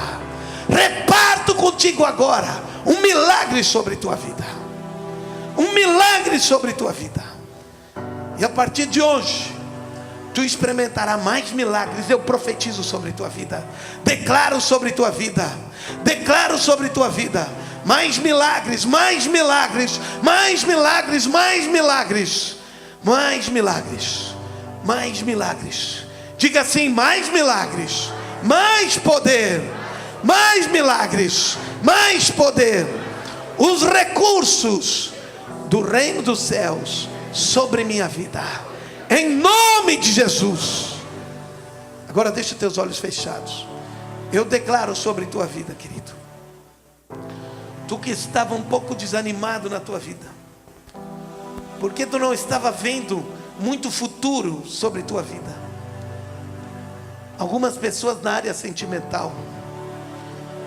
Reparto contigo agora um milagre sobre tua vida. um milagre sobre tua vida. E a partir de hoje, tu experimentarás mais milagres. Eu profetizo sobre tua vida, declaro sobre tua vida, declaro sobre tua vida, mais milagres, mais milagres, mais milagres, mais milagres, mais milagres, mais milagres. Diga assim: mais milagres, mais poder, mais milagres, mais poder. Os recursos do reino dos céus sobre minha vida, em nome de Jesus. Agora deixa teus olhos fechados. Eu declaro sobre tua vida, querido. Tu que estava um pouco desanimado na tua vida, porque tu não estava vendo muito futuro sobre tua vida. Algumas pessoas na área sentimental,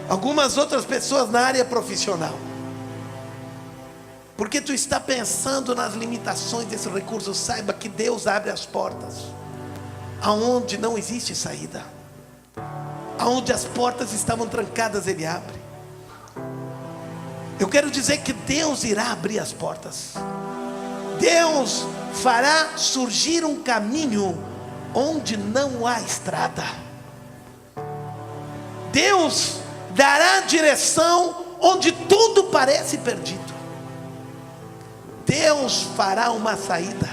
algumas outras pessoas na área profissional, porque tu está pensando nas limitações desse recurso. Saiba que Deus abre as portas aonde não existe saída. Aonde as portas estavam trancadas, Ele abre. Eu quero dizer que Deus irá abrir as portas. Deus fará surgir um caminho onde não há estrada. Deus dará direção onde tudo parece perdido. Deus fará uma saída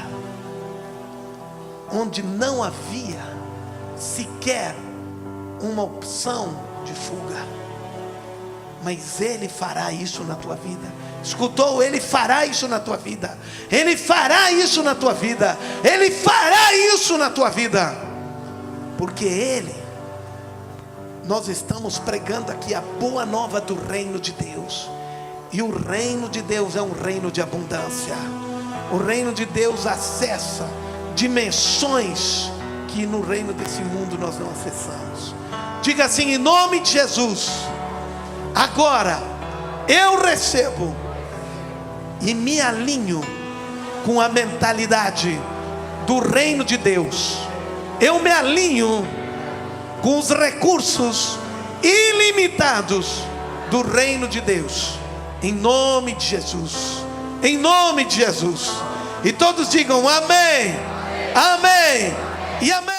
onde não havia sequer uma opção de fuga. Mas Ele fará isso na tua vida. Escutou? Ele fará isso na tua vida. Ele fará isso na tua vida. Ele fará isso na tua vida. Porque nós estamos pregando aqui a boa nova do reino de Deus. E o reino de Deus é um reino de abundância. O reino de Deus acessa dimensões que no reino desse mundo nós não acessamos. Diga assim: em nome de Jesus, agora eu recebo e me alinho com a mentalidade do reino de Deus. Eu me alinho com os recursos ilimitados do reino de Deus. Em nome de Jesus, em nome de Jesus. E todos digam amém, amém e amém.